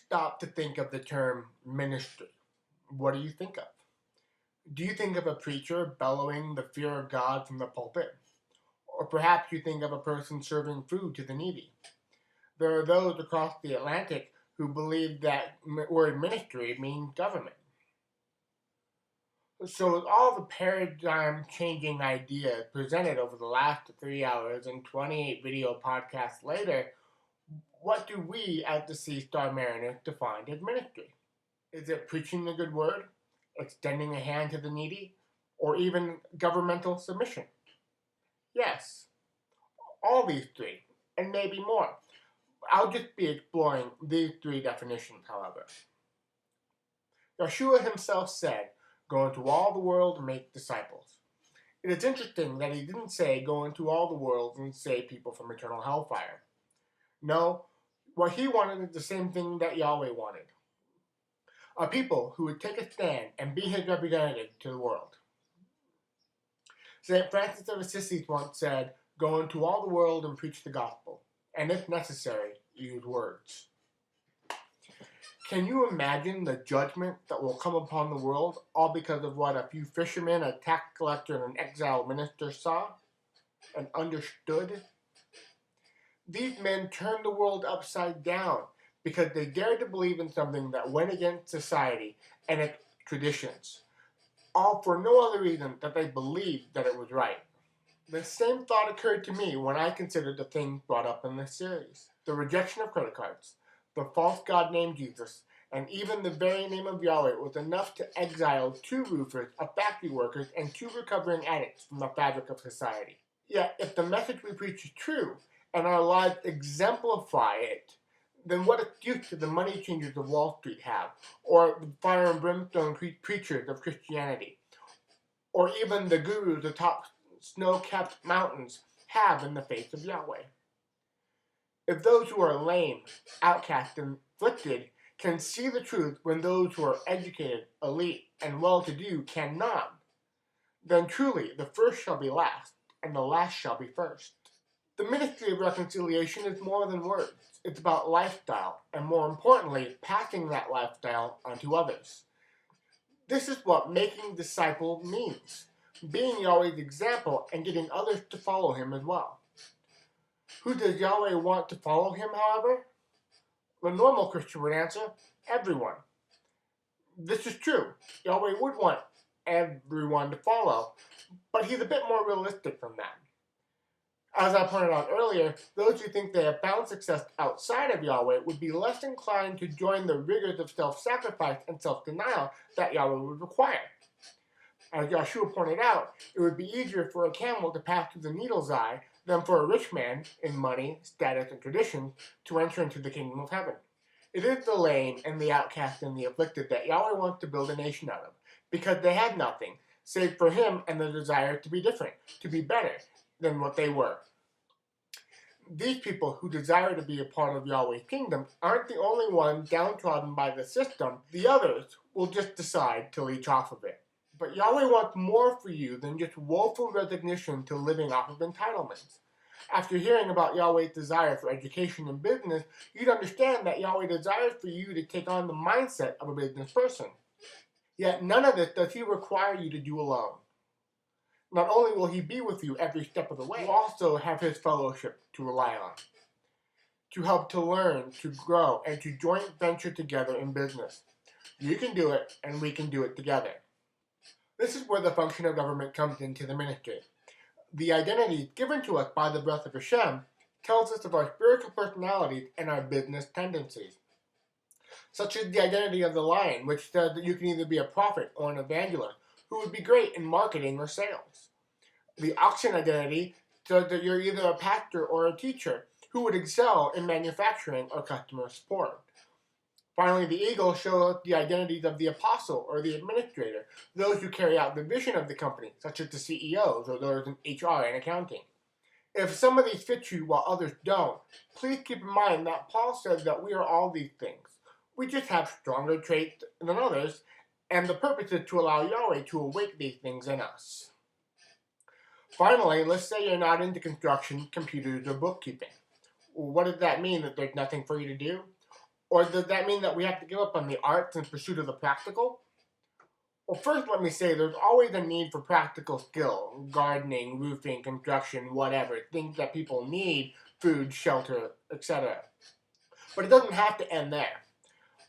stop to think of the term ministry, what do you think of? Do you think of a preacher bellowing the fear of God from the pulpit? Or perhaps you think of a person serving food to the needy? There are those across the Atlantic who believe that word ministry means government. So with all the paradigm-changing ideas presented over the last 3 hours and 28 video podcasts later, what do we at the Sea Star Mariners define as ministry? Is it preaching the good word, extending a hand to the needy, or even governmental submission? Yes, all these three, and maybe more. I'll just be exploring these three definitions, however. Yahshua himself said, "Go into all the world and make disciples." It is interesting that he didn't say, "Go into all the world and save people from eternal hellfire." No, what he wanted is the same thing that Yahweh wanted. A people who would take a stand and be his representative to the world. St. Francis of Assisi once said, "Go into all the world and preach the gospel, and if necessary, use words." Can you imagine the judgment that will come upon the world, all because of what a few fishermen, a tax collector, and an exiled minister saw and understood? These men turned the world upside down because they dared to believe in something that went against society and its traditions, all for no other reason than they believed that it was right. The same thought occurred to me when I considered the things brought up in this series. The rejection of credit cards, the false god named Jesus, and even the very name of Yahweh was enough to exile 2 roofers, a factory workers, and 2 recovering addicts from the fabric of society. Yet, if the message we preach is true, and our lives exemplify it, then what excuse do the money changers of Wall Street have, or the fire and brimstone preachers of Christianity, or even the gurus atop snow-capped mountains have in the face of Yahweh? If those who are lame, outcast, and afflicted can see the truth when those who are educated, elite, and well-to-do cannot, then truly the first shall be last, and the last shall be first. The ministry of reconciliation is more than words. It's about lifestyle, and more importantly, passing that lifestyle onto others. This is what making disciple means, being Yahweh's example and getting others to follow him as well. Who does Yahweh want to follow him, however? The normal Christian would answer, everyone. This is true. Yahweh would want everyone to follow, but he's a bit more realistic than that. As I pointed out earlier, those who think they have found success outside of Yahweh would be less inclined to join the rigors of self-sacrifice and self-denial that Yahweh would require. As Yahshua pointed out, it would be easier for a camel to pass through the needle's eye than for a rich man, in money, status, and tradition, to enter into the kingdom of heaven. It is the lame and the outcast and the afflicted that Yahweh wants to build a nation out of, because they had nothing, save for him and the desire to be different, to be better than what they were. These people who desire to be a part of Yahweh's kingdom aren't the only ones downtrodden by the system. The others will just decide to leech off of it. But Yahweh wants more for you than just woeful resignation to living off of entitlements. After hearing about Yahweh's desire for education and business, you'd understand that Yahweh desires for you to take on the mindset of a business person. Yet none of this does he require you to do alone. Not only will he be with you every step of the way, you also have his fellowship to rely on, to help to learn, to grow, and to joint venture together in business. You can do it, and we can do it together. This is where the function of government comes into the ministry. The identity given to us by the breath of Hashem tells us of our spiritual personalities and our business tendencies. Such as the identity of the lion, which says that you can either be a prophet or an evangelist, who would be great in marketing or sales. The oxen identity says that you're either a pastor or a teacher, who would excel in manufacturing or customer support. Finally, the eagle shows the identities of the apostle or the administrator, those who carry out the vision of the company, such as the CEOs or those in HR and accounting. If some of these fit you while others don't, please keep in mind that Paul says that we are all these things. We just have stronger traits than others, and the purpose is to allow Yahweh to awake these things in us. Finally, let's say you're not into construction, computers, or bookkeeping. What does that mean, that there's nothing for you to do? Or does that mean that we have to give up on the arts in pursuit of the practical? Well, first let me say there's always a need for practical skill, gardening, roofing, construction, whatever, things that people need, food, shelter, etc. But it doesn't have to end there.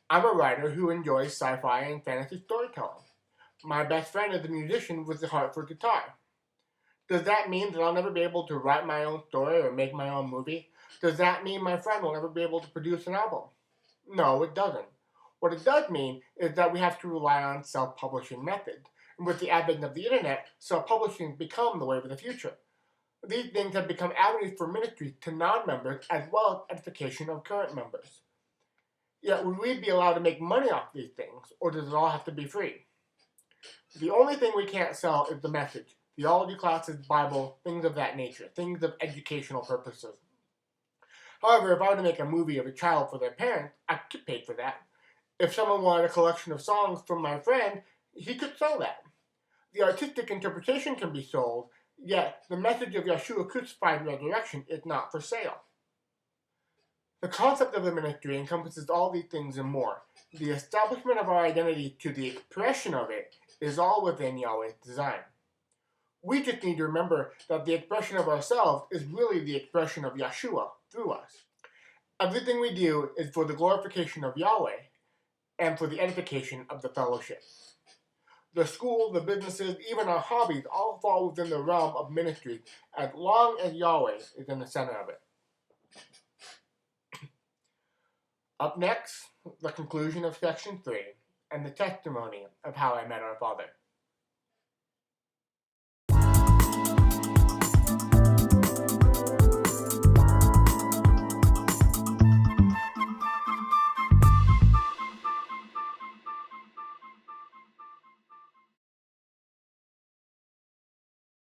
I'm a writer who enjoys sci-fi and fantasy storytelling. My best friend is a musician with a heart for guitar. Does that mean that I'll never be able to write my own story or make my own movie? Does that mean my friend will never be able to produce an album? No, it doesn't. What it does mean is that we have to rely on self-publishing methods. And with the advent of the internet, self-publishing has become the way of the future. These things have become avenues for ministry to non-members as well as edification of current members. Yet would we be allowed to make money off these things, or does it all have to be free? The only thing we can't sell is the message. Theology classes, Bible, things of that nature, things of educational purposes. However, if I were to make a movie of a child for their parents, I could get paid for that. If someone wanted a collection of songs from my friend, he could sell that. The artistic interpretation can be sold, yet the message of Yahshua crucified and resurrection is not for sale. The concept of the ministry encompasses all these things and more. The establishment of our identity to the expression of it is all within Yahweh's design. We just need to remember that the expression of ourselves is really the expression of Yahshua through us. Everything we do is for the glorification of Yahweh and for the edification of the fellowship. The school, the businesses, even our hobbies all fall within the realm of ministry as long as Yahweh is in the center of it. Up next, the conclusion of section 3 and the testimony of how I met our Father.